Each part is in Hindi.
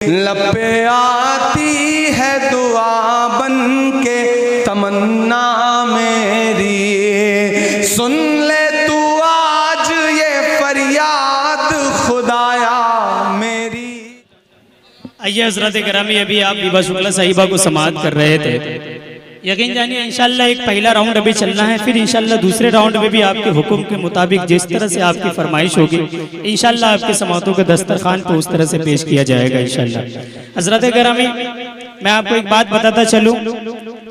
लब पे आती है दुआ बन के तमन्ना मेरी, सुन ले तू आज ये फरियाद खुदाया मेरी। आइए हज़रत गिरामी, अभी आप बीबा शुक्ला साहिबा को समाअत कर रहे थे। यकीन जानिए इंशाल्लाह एक पहला राउंड अभी चलना है, फिर इंशाल्लाह दूसरे राउंड में भी आपके हुक्म के मुताबिक जिस तरह से आपकी फरमाइश होगी इंशाल्लाह आपके समाअतों के दस्तरखान पर उस तरह से पेश किया जाएगा इंशाल्लाह। हज़रत गिरामी, मैं आपको एक बात बताता चलूं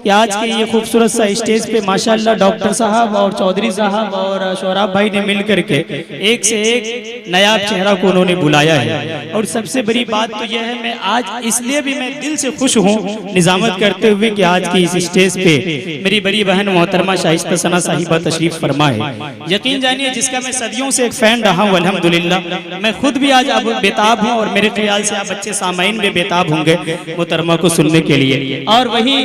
कि आज के ये खूबसूरत सा स्टेज पे माशाल्लाह डॉक्टर साहब और चौधरी साहब और शोराब भाई ने मिल करके एक से एक नायाब चेहरा को उन्होंने बुलाया है। और सबसे बड़ी बात तो यह है, मैं आज इसलिए भी मैं दिल से खुश हूँ निजामत करते हुए कि आज की इस स्टेज पे मेरी बड़ी बहन मोहतरमा शाइस्ता सना साहिबा तशरीफ फरमा है। यकीन जानिए जिसका मैं सदियों से एक फैन रहा हूँ अल्हम्दुलिल्लाह, मैं खुद भी आज अब बेताब हूँ और मेरे ख्याल से आप अच्छे सामाइन भी बेताब होंगे मोहतरमा को सुनने के लिए। और वही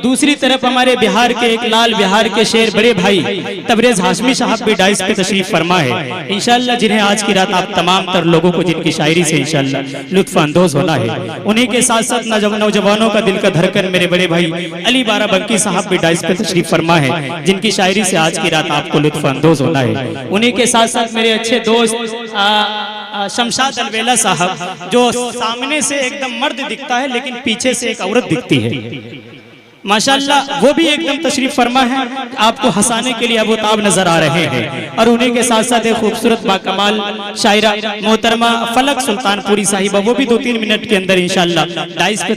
दूसरी तरफ हमारे बिहार के एक लाल बिहार के शेर बड़े भाई तबरेज हाशमी साहब भी डाइस पे तशरीफ फरमा है इंशाल्लाह, जिन्हें आज की रात आप तमाम तर लोगों को जिनकी शायरी से इंशाल्लाह लुत्फ अंदोज होना है। उन्हीं के साथ साथ नौजवानों का दिल का धड़कन मेरे बड़े भाई अली बाराबंकी साहब भी डाइस पे तशरीफ फरमा है, जिनकी शायरी से आज की रात आपको लुत्फ अंदोज होना है। उन्हीं के साथ साथ मेरे अच्छे दोस्त शमशाद अलवेला साहब, जो सामने से एकदम मर्द दिखता है लेकिन पीछे से एक औरत दिखती है माशाल्लाह, वो भी एकदम तशरीफ फरमा है, आपको हंसाने के लिए अबू ताब नजर आ रहे हैं। और उन्हीं के साथ साथ एक खूबसूरत बाकमाल शायरा मोहतरमा फलक सुल्तानपुरी साहिबा, वो भी 2-3 मिनट के अंदर इंशाल्लाह डाइस पे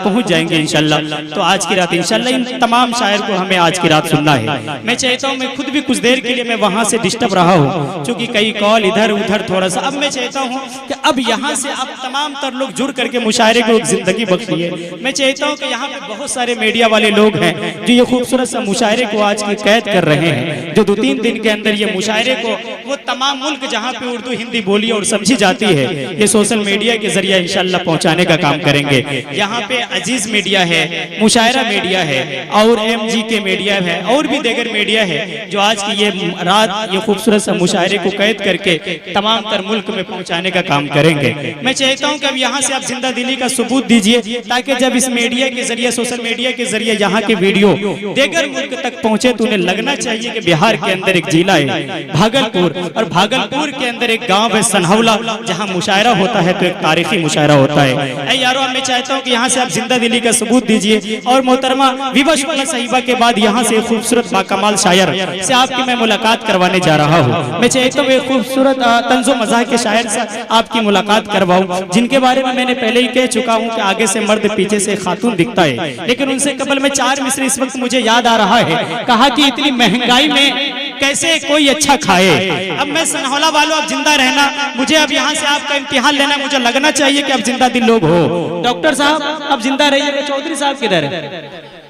पहुंच जाएंगे इंशाल्लाह। तो आज की रात इंशाल्लाह इन तमाम शायर को हमें आज की रात सुनना है। मैं चाहता हूँ, मैं खुद भी कुछ देर के लिए मैं वहां से डिस्टर्ब रहा हूँ क्योंकि कई कॉल इधर उधर थोड़ा सा। अब मैं चाहता हूँ कि अब यहाँ से आप तमाम तर लोग जुड़ करके मुशायरे को जिंदगी बख्शिए। मैं चाहता हूँ कि यहाँ पे बहुत सारे मीडिया वाले लोग हैं जो ये खूबसूरत सा मुशायरे को आज की कैद कर रहे हैं, जो 2-3 दिन के अंदर ये मुशायरे को वो तमाम मुल्क जहां पे उर्दू हिंदी बोली और समझी जाती है ये सोशल मीडिया के जरिए इंशाल्लाह पहुंचाने का काम करेंगे। यहाँ पे अजीज मीडिया है, मुशायरा मीडिया है और MG के मीडिया है और भी दीगर मीडिया है जो आज की ये रात ये खूबसूरत सा मुशायरे को कैद करके तमाम तर मुल्क में पहुंचाने का काम करेंगे। मैं चाहता हूँ कि अब यहाँ से आप जिंदा दिली का सबूत दीजिए ताकि जब इस मीडिया के जरिए सोशल मीडिया के जरिए यहाँ के वीडियो देगर मुल्क तक पहुंचे तो उन्हें लगना चाहिए कि बिहार के अंदर एक जिला है भागलपुर और भागलपुर के अंदर एक गांव है सनहौला, जहां मुशायरा होता है तो एक तारीखी मुशायरा होता है। यारो मैं चाहता हूं कि यहाँ से आप जिंदा दिली का सबूत दीजिए। और मोहतरमा बीबा शुक्ला साहिबा के बाद यहाँ से खूबसूरत बाकमाल शायर से आपकी मैं मुलाकात करवाने जा रहा हूँ। मैं चाहता हूँ एक खूबसूरत तंजो मज़ाह के शायर से आपकी मुलाकात करवाऊं, जिनके बारे में मैंने पहले ही कह चुका हूँ कि आगे से मर्द पीछे से खातून दिखता है, लेकिन उनसे कबल में 4 मिसरे इस वक्त मुझे याद आ रहा है। कहा कि इतनी महंगाई में कैसे कोई अच्छा खाए। अब मैं सनहौला वालों, अब जिंदा रहना, मुझे अब यहाँ से आपका इम्तिहान लेना, मुझे लगना चाहिए कि अब जिंदा दिल लोग हो। डॉक्टर साहब अब जिंदा रहिएगा। चौधरी साहब किधर है?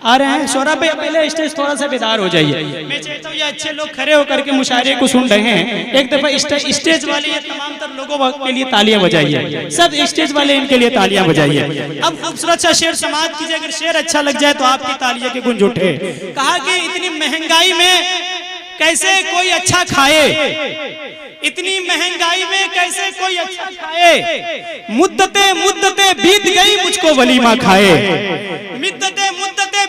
आ रहे हैं। शोरा पे पहले स्टेज थोड़ा सा बेदार हो जाइए। मैं चाहता हूँ ये अच्छे लोग खड़े होकर के मुशायरे को सुन रहे हैं, एक दफा स्टेज वाले ये तमाम तर लोगों के लिए तालियां बजाइए, सब स्टेज वाले इनके लिए तालियां बजाइए। अब खूबसूरत सा शेर समाअत कीजिए, अगर शेर अच्छा लग जाए तो आपकी तालियां के गुंज उठे। कहा कि इतनी महंगाई में कैसे कोई अच्छा खाए, इतनी महंगाई में कैसे कोई अच्छा खाए, मुद्दते बीत गई मुझको वलीमा खाए, मुद्दते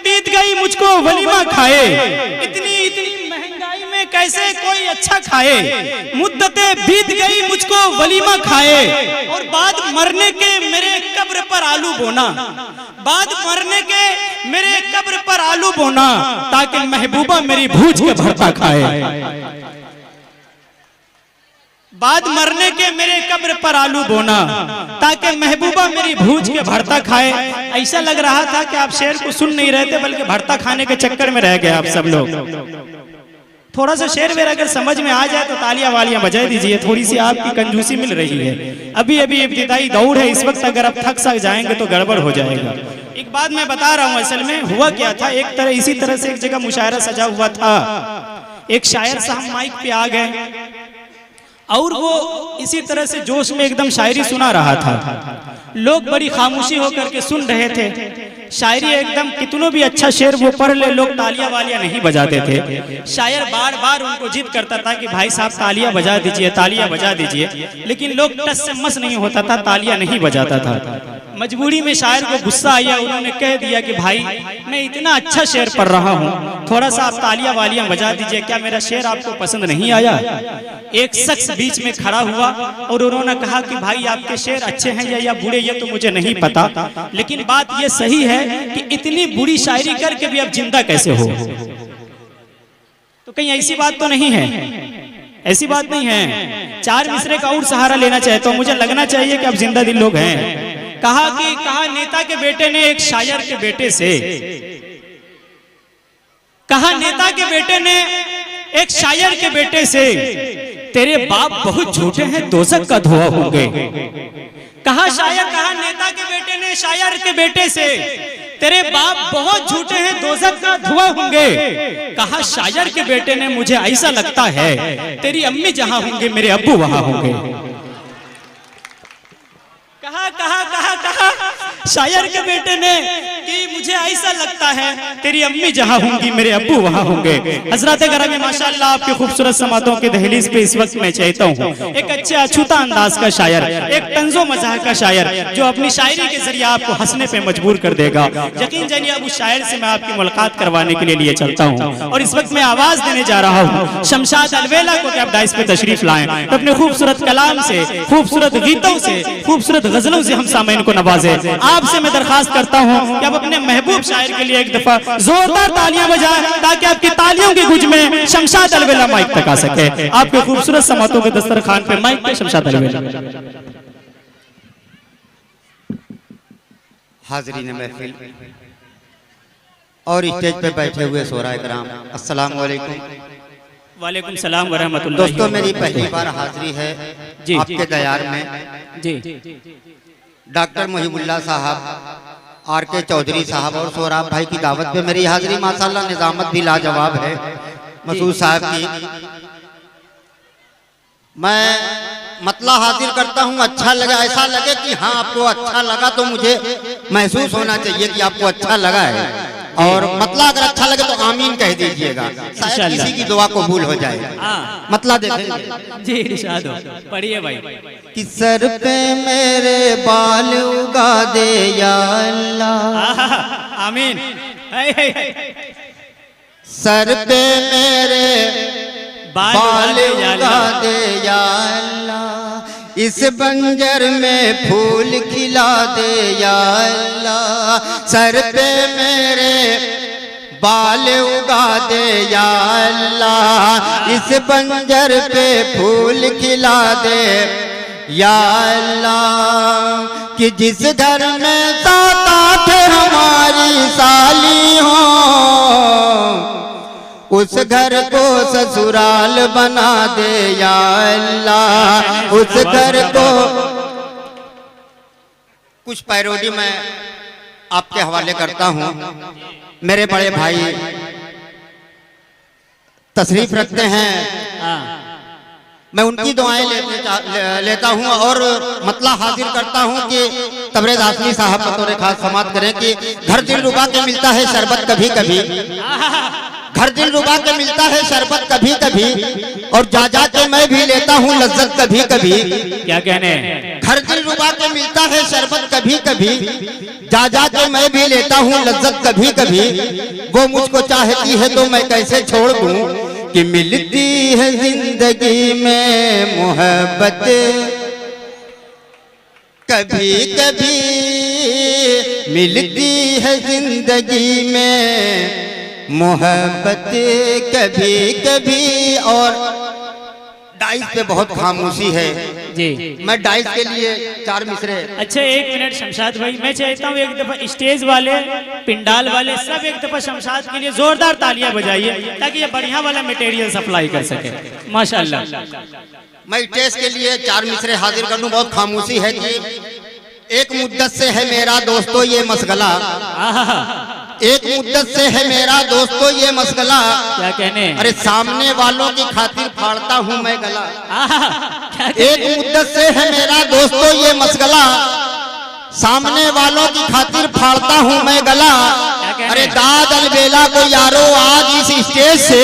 बीत गई मुझको वलीमा खाए, इतनी महंगाई में कैसे कोई अच्छा खाए, मुद्दते बीत गई मुझको वलीमा खाए। और बाद मरने के मेरे कब्र पर आलू बोना, बाद मरने के मेरे कब्र पर आलू बोना ताकि महबूबा मेरी भूज के भरता खाए। बाद मरने के मेरे कब्र पर आलू बोना ताकि महबूबा मेरी भूज के भरता खाए। ऐसा लग रहा था कि आप शेर को सुन नहीं रहे थे बल्कि भरता खाने के चक्कर में रह गए आप सब लोग। थोड़ा सा शेर वेर अगर समझ में आ जाए तो तालियां वालियां बजा दीजिए, थोड़ी सी आपकी कंजूसी मिल रही है। अभी इब्तिदाई दौर है, इस वक्त अगर आप थक सक जाएंगे तो गड़बड़ हो जाएगा। एक बात मैं बता रहा हूँ, असल में हुआ क्या था, एक तरह इसी तरह से एक जगह मुशायरा सजा हुआ था। एक शायर साहब माइक पे आ गए और वो इसी तरह से जोश में एकदम शायरी सुना रहा था। लोग बड़ी खामोशी होकर के सुन रहे थे। शायरी एकदम कितनों भी अच्छा शेर वो पढ़ ले, लोग तालियां वालियां नहीं बजाते थे। शायर बार बार उनको जिद करता था कि भाई साहब तालियां बजा दीजिए, तालियां बजा दीजिए, लेकिन लोग टस से मस नहीं होता था, तालियां नहीं बजाता था। मजबूरी में शायर को गुस्सा आया, उन्होंने कह दिया कि भाई मैं इतना अच्छा शेर पढ़ रहा हूँ, थोड़ा सा आप तालियां वालियां बजा दीजिए, क्या मेरा शेर आपको पसंद नहीं आया? एक शख्स बीच में खड़ा हुआ और उन्होंने कहा कि भाई आपके शेर अच्छे हैं या बुरे ये तो मुझे नहीं पता, लेकिन बात ये सही है कि इतनी बुरी शायरी करके भी आप जिंदा कैसे हो? तो कहीं ऐसी बात तो नहीं है, ऐसी बात नहीं है। चार मिसरे का और सहारा लेना चाहता हूं, मुझे लगना चाहिए कि आप जिंदा दिल लोग हैं। कहा नेता के बेटे ने एक शायर के बेटे से, कहा नेता के बेटे ने एक शायर के बेटे से, तेरे बाप बहुत झूठे हैं दोज़ख का धुआं होंगे। कहा नेता के बेटे ने शायर के बेटे से, तेरे बाप बहुत झूठे हैं दोज़ख का धुआं होंगे। कहा शायर के बेटे ने, मुझे ऐसा लगता है तेरी अम्मी जहां होंगे मेरे अब्बू वहां होंगे। कहा शायर के बेटे ने कि मुझे ऐसा लगता है तेरी अम्मी जहां होंगी मेरे अब्बू वहां होंगे। हजरत गरामी माशाअल्लाह आपके खूबसूरत समातों के दहलीज पे इस वक्त मैं चाहता हूँ एक अच्छे अछूता अंदाज का शायर, एक तंजो मजाह का शायर जो अपनी शायरी के जरिए आपको हंसने पे मजबूर कर देगा। यकीन जानिए अब उस शायर से मैं आपकी मुलाकात करवाने के लिए चलता हूँ और इस वक्त मैं आवाज देने जा रहा हूँ शमशाद अलवेला को कि आप डाइस पे तशरीफ लाएं, तो अपने खूबसूरत कलाम से, खूबसूरत गीतों से, खूबसूरत गजलों से हम सामईन को नवाजे। आपसे मैं दरखास्त करता हूं कि आप अपने महबूब शायर के लिए एक दफा जोरदार तालियां बजाएं ताकि आपकी तालियों की गूंज में शमशाद अलवेला माइक तक आ सके। आपके खूबसूरत समातों के दस्तरखान पे माइक पे शमशाद अलवेला। हाज़रीन महफिल और स्टेज पे बैठे हुए शोराए कराम, अस्सलाम वालेकुम। वालेकुम सलाम व रहमतुल्लाह। दोस्तों मेरी पहली बार हाजिरी है जी, आपके दयार में। जी डॉक्टर मुहिबुल्लाह साहब, आर.के. चौधरी साहब और सोहराब भाई की दावत पे मेरी हाजिरी माशाल्लाह निजामत भी लाजवाब है मसूद साहब की। मैं मतला हाजिर करता हूँ, अच्छा लगा, ऐसा लगे कि हाँ आपको अच्छा लगा तो मुझे महसूस होना चाहिए कि आपको अच्छा लगा है, और मतला अगर अच्छा लगे तो आमीन कह दीजिएगा, शायद किसी की दुआ कबूल हो जाए। मतला देखेंगे जी, इरशाद हो, पढ़िए भाई। कि सर पे मेरे बाल उगा दे या अल्लाह, आमीन। सर पे मेरे बाल उगा दे या अल्लाह, इस बंजर में फूल खिला दे या अल्लाह, सर पे मेरे बाल उगा दे या अल्लाह, इस बंजर पे फूल खिला दे या अल्लाह, कि जिस घर में 7-8 हमारी साली हो उस घर को ससुराल बना दे या अल्लाह, उस घर को। कुछ पैरोडी मैं आपके हवाले करता हूँ। मेरे बड़े भाई तशरीफ रखते हैं, मैं उनकी दुआएं लेता हूँ और मतला हाजिर करता हूँ कि तबरेज़ आसमी साहब बतौर खास समात करें कि घर दिल रुबा के मिलता है शरबत कभी कभी, घर दिल रुबा के मिलता है शरबत कभी कभी, और जा जा के मैं भी लेता हूँ लज्जत कभी कभी। क्या कहने? घर दिल रुबा के मिलता है शरबत कभी कभी, जा जा के मैं भी लेता हूँ लज्जत कभी कभी, वो मुझको चाहती है तो मैं कैसे छोड़ दूँ, कि मिलती है जिंदगी में मोहब्बत कभी कभी, मिलती है जिंदगी में मोहब्बत कभी कभी। और डाइस पे बहुत खामोशी है जी, मैं डाइस के लिए 4 मिसरे। अच्छा 1 मिनट शमशाद भाई, मैं चाहता हूँ एक दफा स्टेज वाले, पिंडाल वाले सब एक दफा शमशाद के लिए जोरदार तालियां बजाइए ताकि ये बढ़िया वाला मटेरियल सप्लाई कर सके। माशाल्लाह। मैं स्टेज के लिए 4 मिसरे हाजिर कर दूं। बहुत खामोशी है कि एक मुद्दत से है मेरा दोस्तों ये मसगला, एक मुद्दत से है मेरा दोस्तों ये मसगला। क्या कहने? अरे सामने वालों की खातिर फाड़ता हूँ मैं गला। एक मुद्दत से है मेरा दोस्तों ये मसगला, सामने वालों की खातिर फाड़ता हूँ मैं गला। अरे दाद अलबेला को यारो आज इस स्टेज से,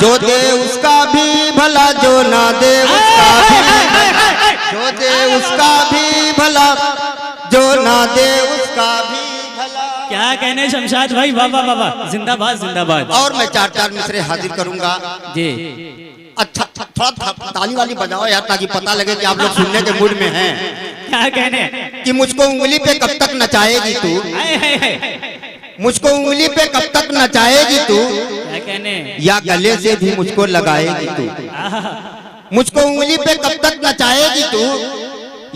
जो दे उसका भी भला, जो ना दे उसका भी, जो दे उसका भी भला, जो ना दे उसका भी भला। क्या कहने शमशाद भाई, वाह वाह वाह वाह, जिंदाबाद जिंदाबाद। और मैं चार चार मिसरे हाजिर करूंगा जी। अच्छा थोड़ा ताली वाली बजाओ यार, ताकि पता लगे कि आप लोग सुनने के मूड में हैं। क्या कहने कि मुझको उंगली पे कब तक नचाएगी तू, हाय हाय हाय, मुझको उंगली पे कब तक नचाएगी तू, क्या कहने या गले से भी मुझको लगाएगी तू। आहा, मुझको उंगली पे कब तक नचाएगी तू,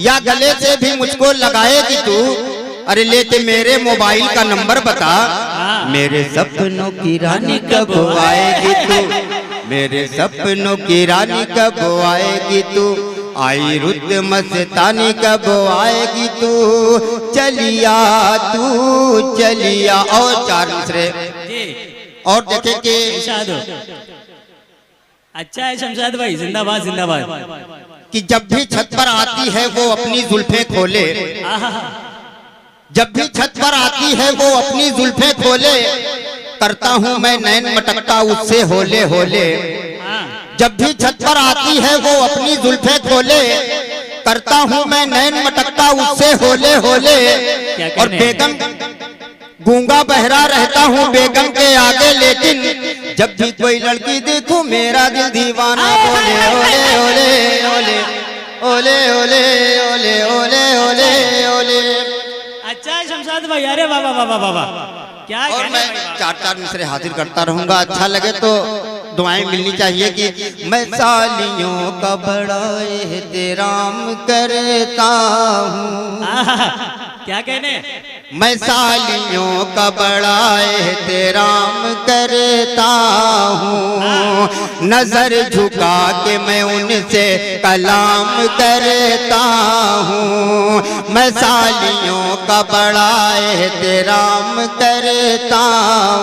या गले से भी मुझको लगाएगी तू। अरे लेके मेरे मोबाइल का नंबर बता, मेरे सपनों की रानी कब आएगी तू, मेरे सपनों की रानी कब आएगी तू, आई रुत मस्तानी कब आएगी तू, चलिया तू चलिया। और चार मिसरे जी। और देखे कि शमशाद हो। अच्छा है शमशाद भाई, जिंदाबाद जिंदाबाद। कि जब भी छत पर आती है वो अपनी जुल्फें खोले, आहा, जब भी छत पर आती है वो अपनी जुल्फें खोले, करता हूँ मैं नैन मटकता उससे होले होले। हाँ, जब भी छत पर आती है वो अपनी जुल्फें खोले, करता हूँ मैं नैन मटकता उससे होले होले। क्या और कहने? बेगम गूंगा बहरा रहता हूँ बेगम के आगे, लेकिन जब भी कोई लड़की देखूं मेरा दिल दीवाना बोले ओले ओले ओले ओले ओले ओले ओले ओले ओले। अच्छा है शमशाद भाई, अरे वाह वाह वाह वाह वाह, क्या और कहने मैं भाई, वाह। चार चार मिसरे हाजिर करता रहूंगा। अच्छा लगे तो दुआएं मिलनी चाहिए कि मैं सालियों का बड़ा एहतराम करता हूँ, आहा, क्या कहने? मैं सालियों का बड़ा एहतराम करता हूँ, नजर झुका के मैं उनसे कलाम करता हूँ, मैं सालियों का बड़ा एहतराम करता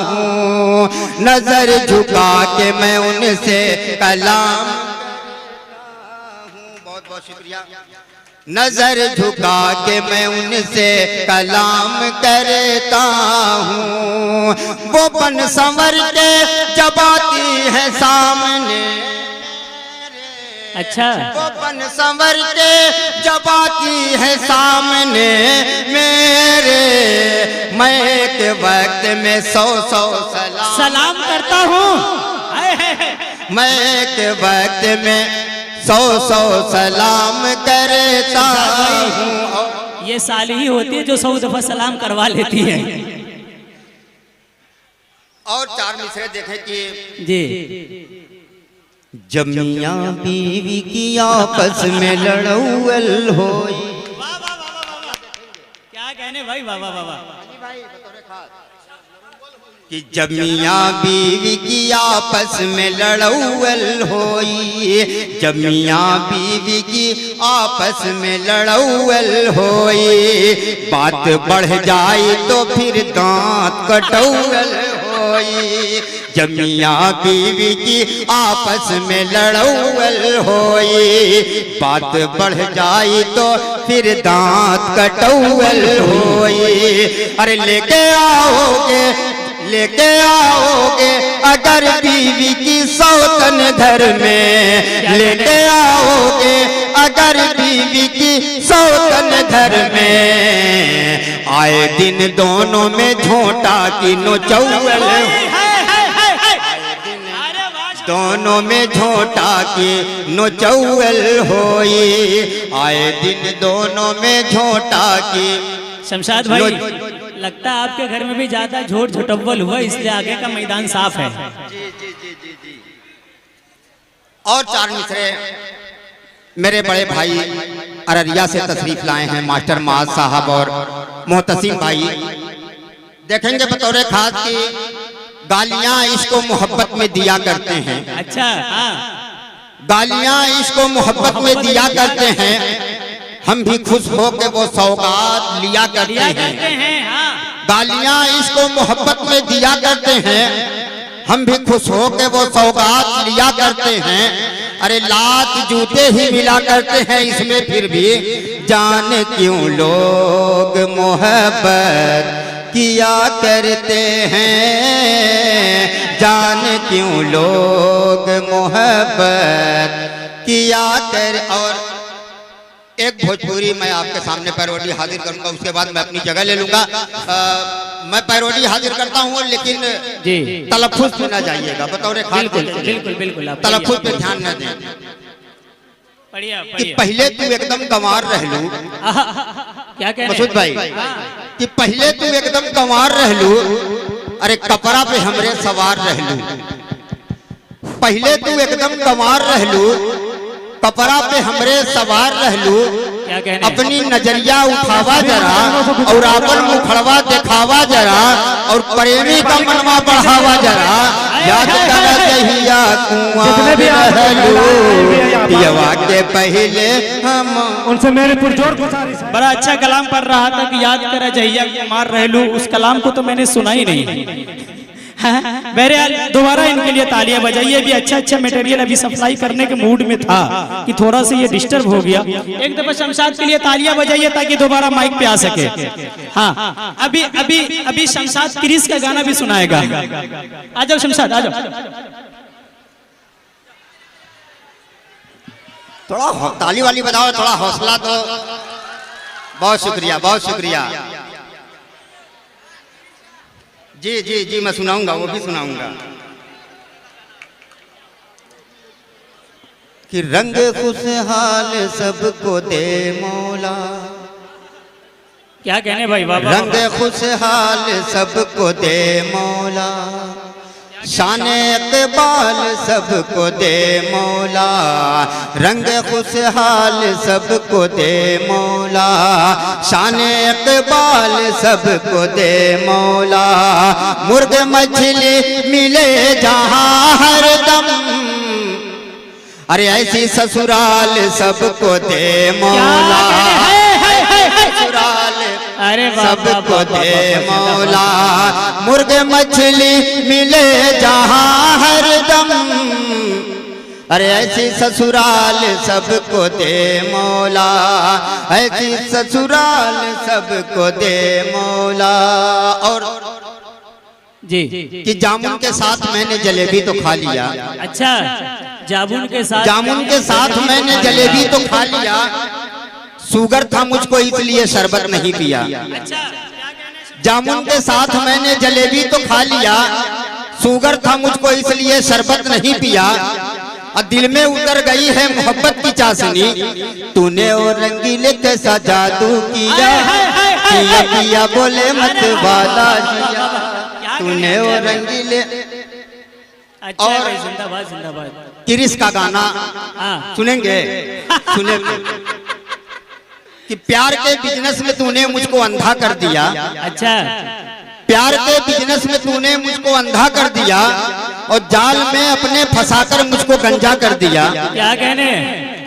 हूँ, नजर झुका के मैं उनसे कलाम करता हूँ। बहुत बहुत शुक्रिया। नजर झुका के मैं उनसे कलाम करता हूँ, वो बन संवर के जब आती है सामने, अच्छा, वो बन संवर के जब आती है सामने मेरे, मैं एक वक्त में 100 सलाम करता हूँ। हाय हाय हाय, मैं एक वक्त में 100 सलाम करता हूँ। ये साली ही होती है जो 100 दफा सलाम करवा लेती है। और चार मिसरे देखे कि जी। जब मियां बीवी की आपस में लड़ौल होई, क्या कहने भाई, वाह वाह वाह वाह। कि जब मियां बीवी की आपस में लड़ौल होई, जब मियां बीवी की आपस में लड़ौल होई, बात बढ़ जाए तो फिर दांत कटौल होई, जब मियां बीवी की आपस में लड़ौल होई, बात बढ़ जाए तो फिर दांत कटौल होई। अरे लेके आओगे अगर बीवी की सौतन घर में, लेके आओगे अगर बीवी की सौतन घर में, आए दिन दोनों में झोंटा की नोचौल, दोनों में झोंटा की नोचौल होई, आए दिन दोनों में झोंटा की। शमशाद भाई, लगता है आपके घर में भी ज्यादा झोट झोटव्वल हुआ, इसलिए आगे का मैदान साफ है। और चार मिसरे मेरे बड़े भाई अररिया से तशरीफ लाए हैं, मास्टर माज साहब और मोहतसिम भाई। देखेंगे बतौर खास की गालियां इसको मोहब्बत में दिया करते हैं। अच्छा, हाँ, गालियां इसको मोहब्बत में दिया करते हैं, हम भी खुश हो के वो सौगात लिया करते हैं। हाँ। गालियां इसको मोहब्बत में दिया करते हैं, हम भी खुश हो के वो सौगात लिया करते हैं। अरे लात जूते ही मिला करते हैं इसमें, फिर भी जाने क्यों लोग मोहब्बत किया करते हैं, जाने क्यों लोग मोहब्बत किया कर। और एक भोजपुरी मैं आपके सामने पैरोडी हाजिर करूंगा, उसके बाद मैं अपनी जगह ले लूंगा। मैं पैरोडी हाजिर करता हूँ, लेकिन जी तलफ्फुज़ पे ना जाइएगा, बतौर खास बिल्कुल बिल्कुल बिल्कुल आप तलफ्फुज़ पे ध्यान न दें। बढ़िया कि बढ़िया। पहले तू एकदम गंवार रहलू, क्या कह रहे मसूद भाई, कि पहले तू एकदम गंवार रहलू, अरे कपड़ा पे हमरे सवार रहलू। पहले तू एकदम गंवार रहलू, कपड़ा पे हमरे सवार रहलू। क्या कह रहे अपनी नजरिया उठावा जरा और आपन मुखड़वा दिखावा जरा और प्रेमी का मनवा बढ़ावा जरा। याद कर जहिया कुआं रहलू, पियवा के पहले हम उनसे मेरे पुरजोर गुजारिश है। बड़ा अच्छा कलाम पढ़ रहा था कि याद करा जहिया कुमार रहलू, उस कलाम को तो मैंने सुना ही नहीं। बहरहाल दोबारा इनके लिए तालियां बजाइए। भी अच्छा मटेरियल अभी सप्लाई करने के मूड में था कि थोड़ा सा ये डिस्टर्ब हो गया। एक दफा शमशाद के लिए तालियां बजाइए ताकि दोबारा माइक पे आ सके। हाँ, अभी अभी अभी शमशाद क्रिस का गाना भी सुनाएगा। आ जाओ शमशाद, आ जाओ। थोड़ा ताली वाली बजाओ, थोड़ा हौसला दो। बहुत शुक्रिया, बहुत शुक्रिया। जी जी जी, मैं सुनाऊंगा, वो भी सुनाऊंगा। कि रंग खुशहाल सबको दे मौला, क्या कहने भाई बाबा। रंग खुशहाल सबको दे मौला, शान इक़बाल सबको दे मौला। रंग खुशहाल सबको दे मौला, शान इक़बाल सबको दे मौला। मुर्ग मछली मिले जहाँ हरदम, अरे ऐसी ससुराल सबको दे मौला। ससुराल अरे सबको दे मौला। मुर्ग मछली मिले जहाँ हरदम, अरे ऐसी ससुराल सबको दे मौला। ऐसी ससुराल सबको दे मौला। और जी कि जामुन के साथ मैंने जलेबी तो खा लिया। अच्छा, जामुन के साथ, जामुन के साथ मैंने जलेबी तो खा लिया, शुगर था मुझको इसलिए शरबत नहीं पिया। जामुन के साथ मैंने जलेबी तो खा लिया, शुगर था मुझको इसलिए शरबत नहीं पिया। और दिल में उतर गई है मोहब्बत की चाशनी, तूने वो रंगीले कैसा जादू किया, किया किया बोले मत वाला जिया। तूने वो रंगीले। अच्छा और भाई, जिंदाबाद जिंदाबाद। क्रिस का गाना हाँ सुनेंगे, सुनेंगे। कि प्यार के बिजनेस में तूने मुझको अंधा कर दिया। अच्छा, प्यार के बिजनेस में तूने मुझको अंधा कर दिया और जाल में अपने फंसाकर मुझको गंजा कर दिया। क्या कहने।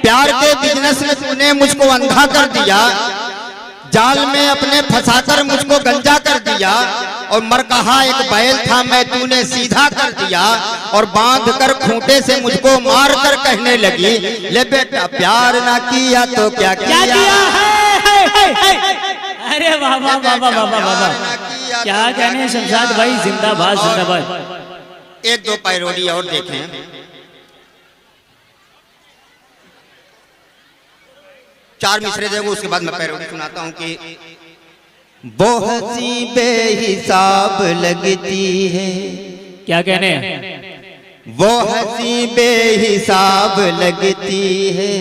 प्यार के बिजनेस में तूने मुझको अंधा कर दिया, जाल में अपने फंसाकर मुझको गंजा कर दिया। और मरकहा एक बैल था मैं तूने सीधा कर दिया, और बांध कर खूंटे से मुझको मार कर कहने लगी, ले बेटा प्यार ना किया तो क्या किया। अरे बाबा बाबा बाबा बाबा, क्या कहने शमशाद भाई, जिंदाबाद जिंदाबाद। एक दो पैरोडी और देखें। चार मिसरे देखो, उसके बाद मैं पैरोडी सुनाता हूँ। कि वो हंसी बेहिसाब लगती है, क्या कहने। वो हंसी बेहिसाब लगती है,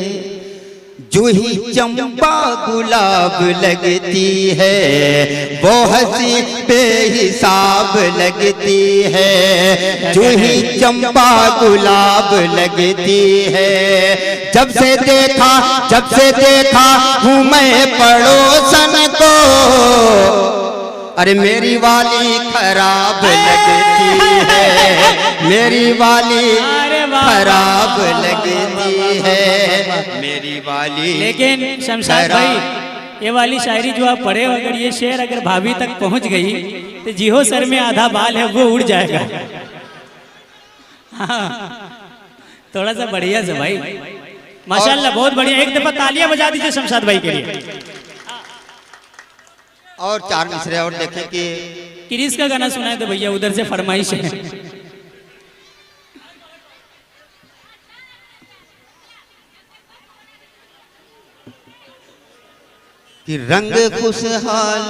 जूही चंपा गुलाब लगती है। वो हंसी बेहिसाब लगती है, जूही चंपा गुलाब लगती है। जब से देखा हूँ मैं पड़ोसन को, अरे मेरी वाली खराब लगती है, मेरी वाली खराब लगती है, मेरी वाली। लेकिन शमशाद भाई, ये वाली शायरी जो आप पढ़े, अगर ये शेर अगर भाभी तक पहुंच गई तो जिहो सर में आधा बाल है वो उड़ जाएगा। हाँ, थोड़ा सा बढ़िया से भाई, माशाल्लाह बहुत बढ़िया। एक दफा तालियां बजा दीजिए शमशाद भाई के लिए। और चार मिसरे और देखें कि क्रिस का गाना सुनाए तो भैया, उधर से फरमाइश है। कि रंग खुशहाल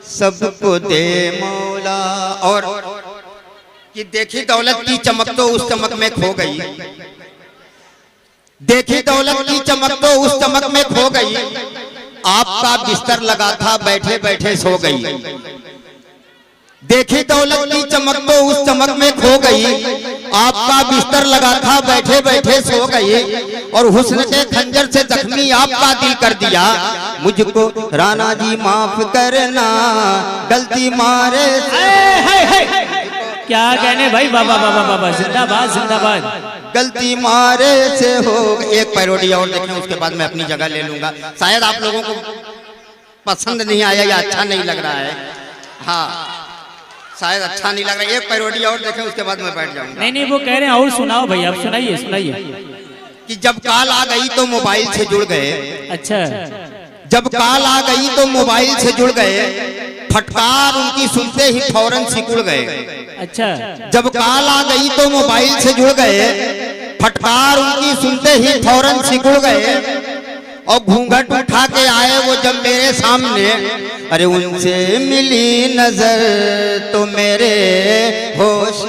सबको दे मौला, और कि देखी दौलत की चमक तो उस चमक में खो गई, देखी दौलत की चमक तो उस चमक में खो गई, आपका बिस्तर लगा था बैठे बैठे सो गई। देखी दौलत की चमक तो उस चमक में खो गई, आपका बिस्तर लगा था बैठे बैठे सो गई, और हुस्न के खंजर से जख्मी आपका दिल कर दिया। मुझको राणा जी माफ करना, गलती मारे क्या कहने भाई, बाबा बाबा बाबा, जिंदाबाद जिंदाबाद। गलती मारे से हो। एक पैरोडी और देखें, उसके बाद मैं अपनी जगह ले लूंगा। शायद आप लोगों को पसंद नहीं आया या अच्छा नहीं लग रहा है, हाँ शायद अच्छा नहीं लग रहा है। एक पैरोडी और देखें, उसके बाद मैं बैठ जाऊंगा। नहीं नहीं, वो कह रहे हैं और सुनाओ भाई, आप सुनाइए सुनाइए। कि जब काल आ गई तो मोबाइल से जुड़ गए, अच्छा, जब काल आ गई तो मोबाइल से जुड़ गए, फटकार उनकी सुनते ही फौरन सिकुड़ गए। अच्छा, जब काल आ गई तो मोबाइल से जुड़ गए, फटकार उनकी सुनते ही फौरन सिकुड़ गए, और घूंघट उठा के आए वो जब मेरे सामने, अरे उनसे मिली नजर तो मेरे होश